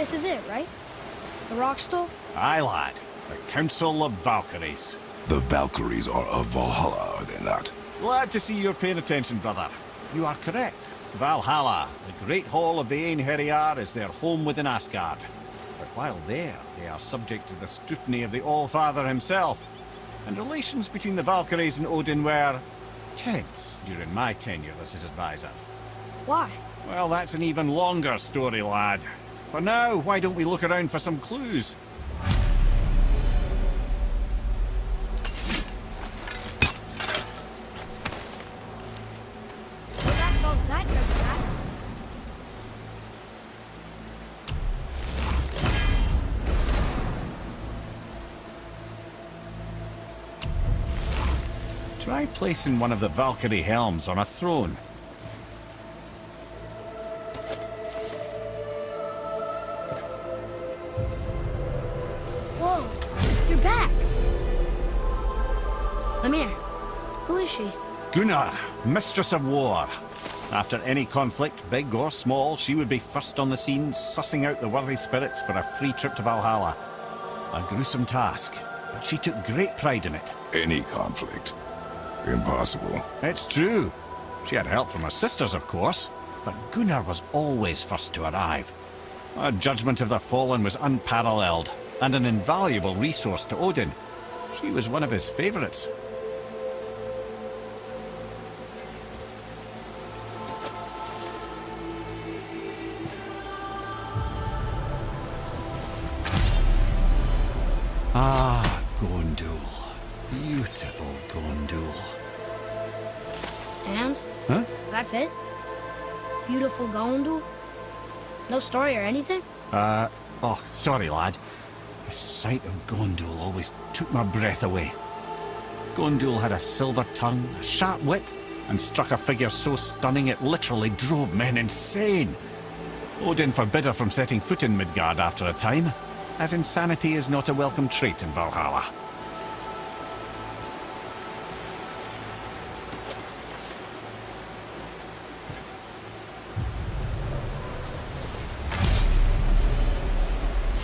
This is it, right? The rock stool? Aye, lad. The Council of Valkyries. The Valkyries are of Valhalla, are they not? Glad to see you're paying attention, brother. You are correct. Valhalla, the great hall of the Einherjar, is their home within Asgard. But while there, they are subject to the scrutiny of the All-Father himself. And relations between the Valkyries and Odin were tense during my tenure as his advisor. Why? Well, that's an even longer story, lad. For now, why don't we look around for some clues? Well, that solves that good cat. Try placing one of the Valkyrie helms on a throne. Whoa, you're back. Lemire, who is she? Gunnar, Mistress of War. After any conflict, big or small, she would be first on the scene, sussing out the worthy spirits for a free trip to Valhalla. A gruesome task, but she took great pride in it. Any conflict. Impossible. It's true. She had help from her sisters, of course, but Gunnar was always first to arrive. Her judgment of the fallen was unparalleled, and an invaluable resource to Odin. She was one of his favorites. Ah, Gondul. Beautiful Gondul. And? Huh? That's it? Beautiful Gondul? No story or anything? Oh, sorry, lad. The sight of Gondul always took my breath away. Gondul had a silver tongue, a sharp wit, and struck a figure so stunning it literally drove men insane. Odin forbid her from setting foot in Midgard after a time, as insanity is not a welcome trait in Valhalla.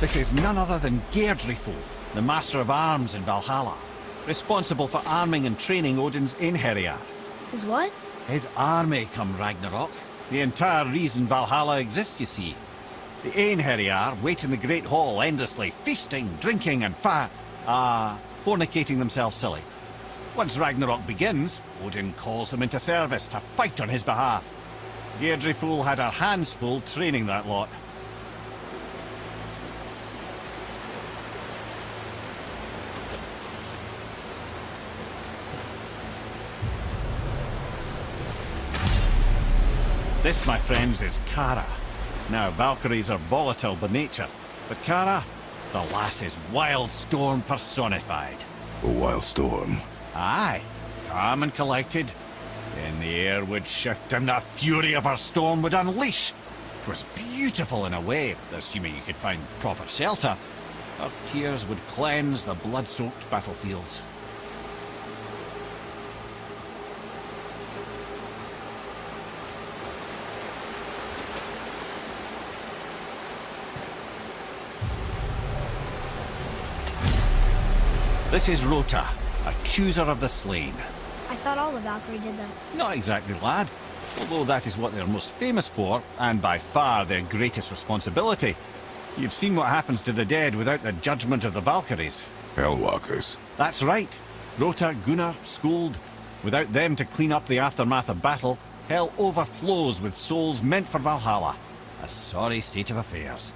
This is none other than Geirdrifol, the Master of Arms in Valhalla, responsible for arming and training Odin's Einherjar. Is what? His army come Ragnarok. The entire reason Valhalla exists, you see. The Einherjar wait in the Great Hall endlessly, feasting, drinking and fornicating themselves silly. Once Ragnarok begins, Odin calls them into service to fight on his behalf. Geirdrifol had her hands full training that lot. This, my friends, is Kara. Now, Valkyries are volatile by nature, but Kara, the lass is wild storm personified. A wild storm. Aye, calm and collected. Then the air would shift and the fury of her storm would unleash. 'Twas beautiful in a way, assuming you could find proper shelter. Her tears would cleanse the blood-soaked battlefields. This is Rota, a chooser of the slain. I thought all the Valkyrie did that. Not exactly, lad. Although that is what they're most famous for, and by far their greatest responsibility. You've seen what happens to the dead without the judgment of the Valkyries. Hellwalkers. That's right. Rota, Gunnar, Skuld. Without them to clean up the aftermath of battle, hell overflows with souls meant for Valhalla. A sorry state of affairs.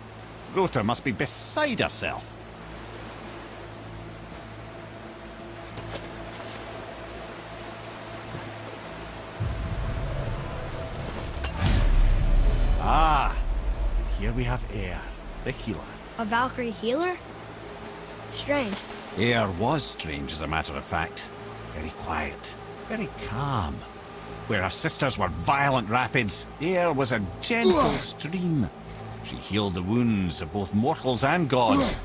Rota must be beside herself. Ah, here we have Air, the healer. A Valkyrie healer? Strange. Air was strange, as a matter of fact. Very quiet, very calm. Where her sisters were violent rapids, Air was a gentle stream. She healed the wounds of both mortals and gods.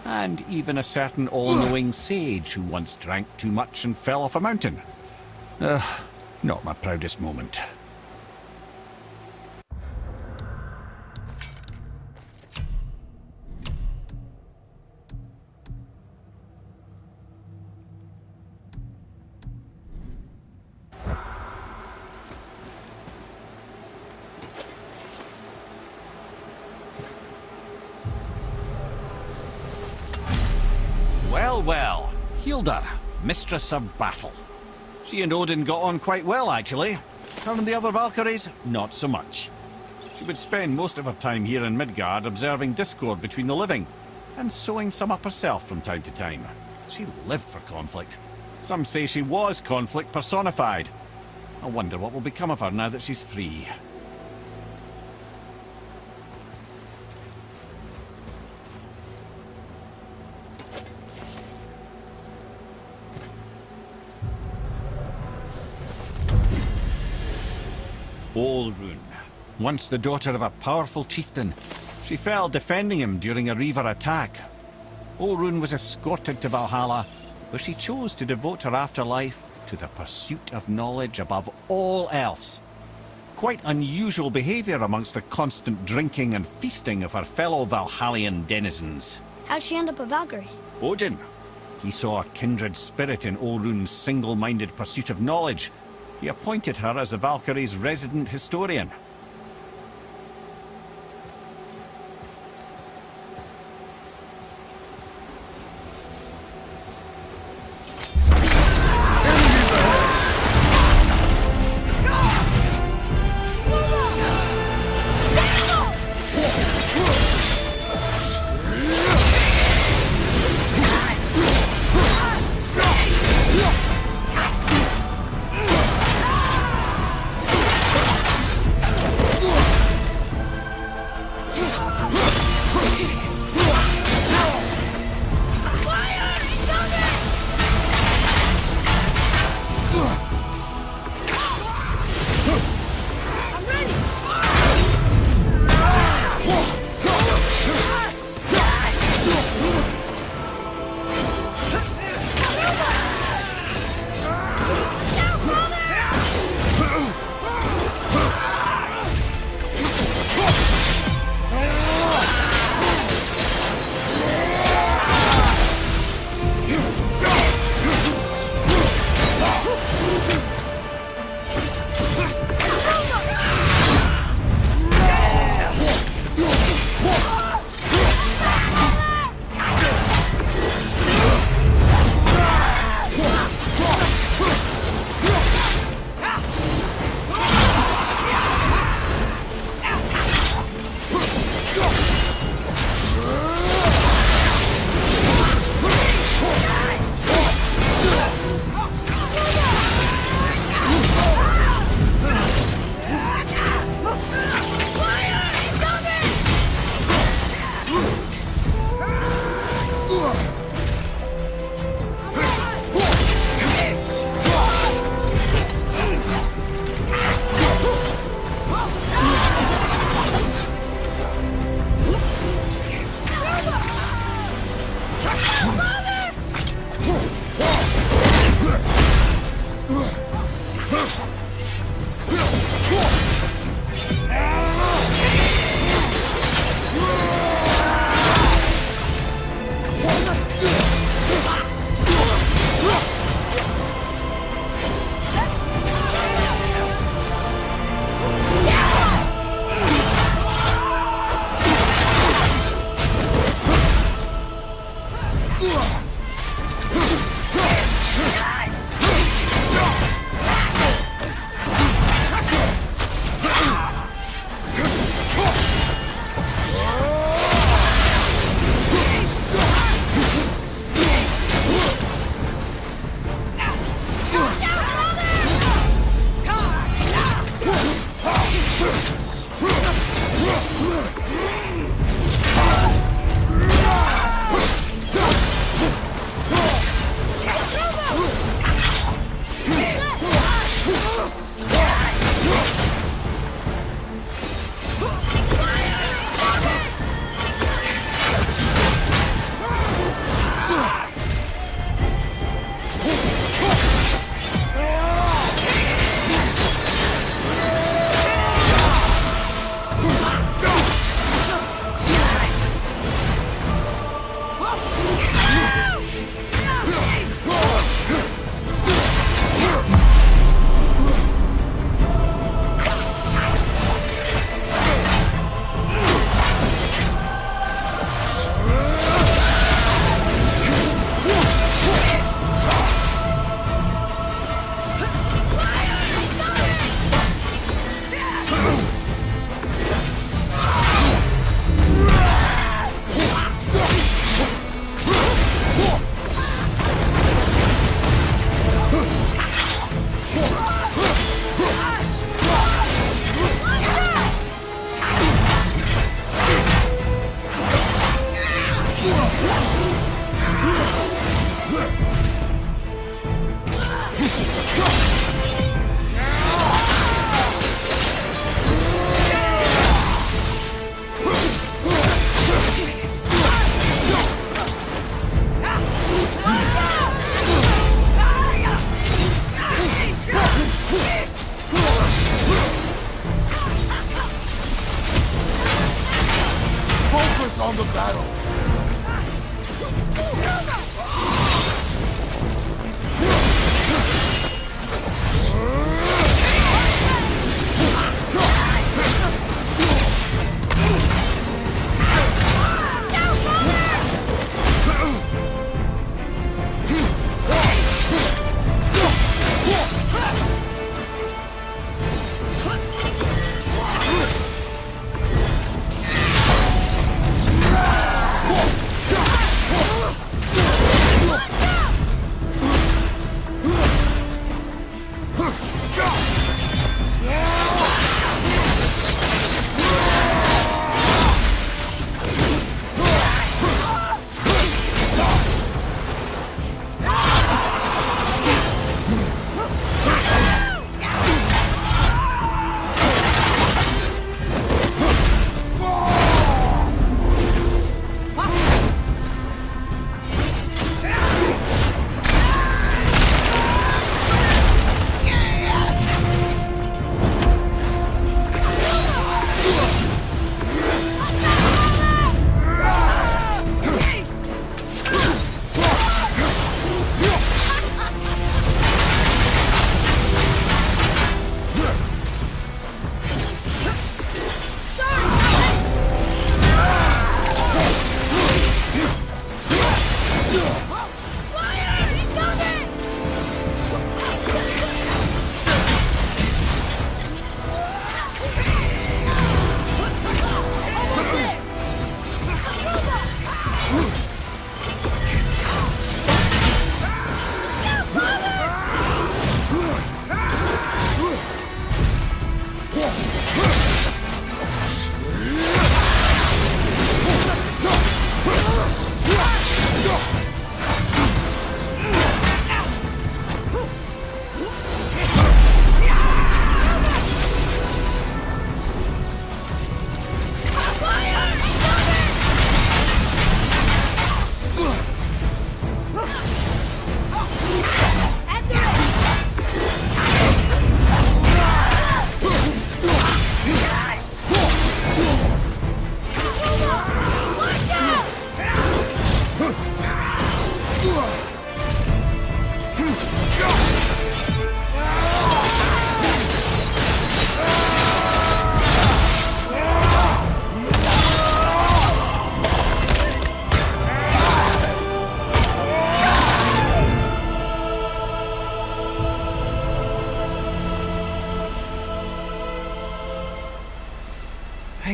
And even a certain all-knowing sage who once drank too much and fell off a mountain. Not my proudest moment. Well, well. Hilda, mistress of battle. She and Odin got on quite well, actually. Her and the other Valkyries, not so much. She would spend most of her time here in Midgard observing discord between the living, and sewing some up herself from time to time. She lived for conflict. Some say she was conflict personified. I wonder what will become of her now that she's free. Olrun, once the daughter of a powerful chieftain. She fell defending him during a Reaver attack. Olrun was escorted to Valhalla, where she chose to devote her afterlife to the pursuit of knowledge above all else. Quite unusual behavior amongst the constant drinking and feasting of her fellow Valhallian denizens. How'd she end up a Valkyrie? Odin. He saw a kindred spirit in Olrun's single-minded pursuit of knowledge. He appointed her as the Valkyrie's resident historian.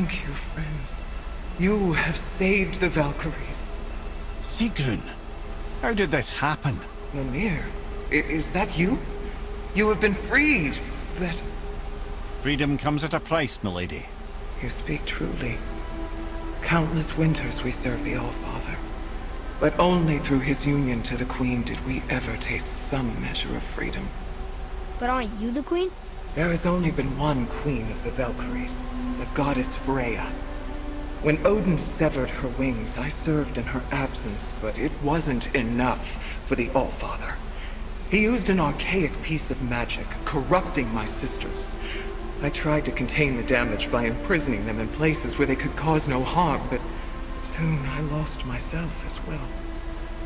Thank you, friends. You have saved the Valkyries. Sigrun, how did this happen? Mimir, is that you? You have been freed, but... Freedom comes at a price, milady. You speak truly. Countless winters we serve the All-Father. But only through his union to the Queen did we ever taste some measure of freedom. But aren't you the queen? There has only been one Queen of the Valkyries, the goddess Freya. When Odin severed her wings, I served in her absence, but it wasn't enough for the All-Father. He used an archaic piece of magic, corrupting my sisters. I tried to contain the damage by imprisoning them in places where they could cause no harm, but soon I lost myself as well.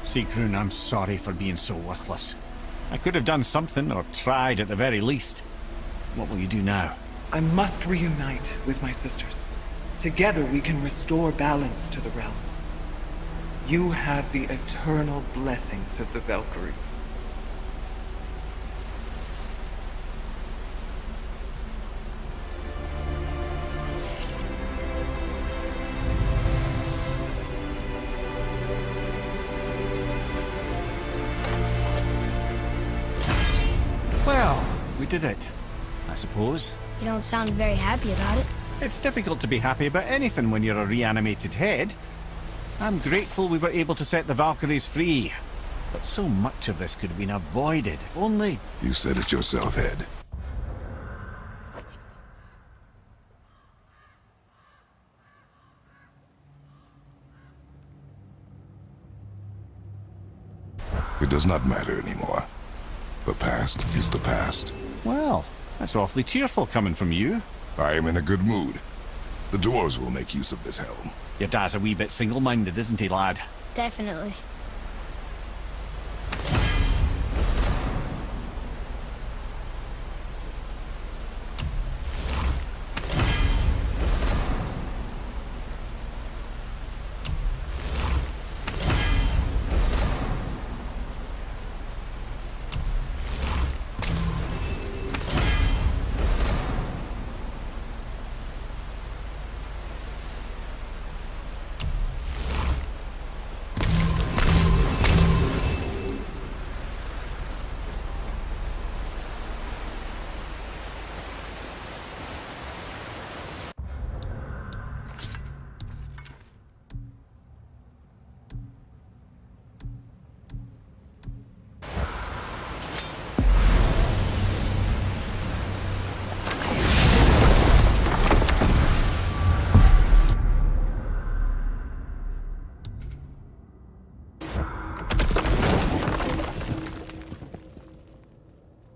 Sigrun, I'm sorry for being so worthless. I could have done something, or tried at the very least. What will you do now? I must reunite with my sisters. Together we can restore balance to the realms. You have the eternal blessings of the Valkyries. Well, we did it, I suppose. You don't sound very happy about it. It's difficult to be happy about anything when you're a reanimated head. I'm grateful we were able to set the Valkyries free. But so much of this could have been avoided, if only... You said it yourself, Head. It does not matter anymore. The past is the past. Well, that's awfully cheerful coming from you. I am in a good mood. The dwarves will make use of this helm. Your dad's a wee bit single-minded, isn't he, lad? Definitely.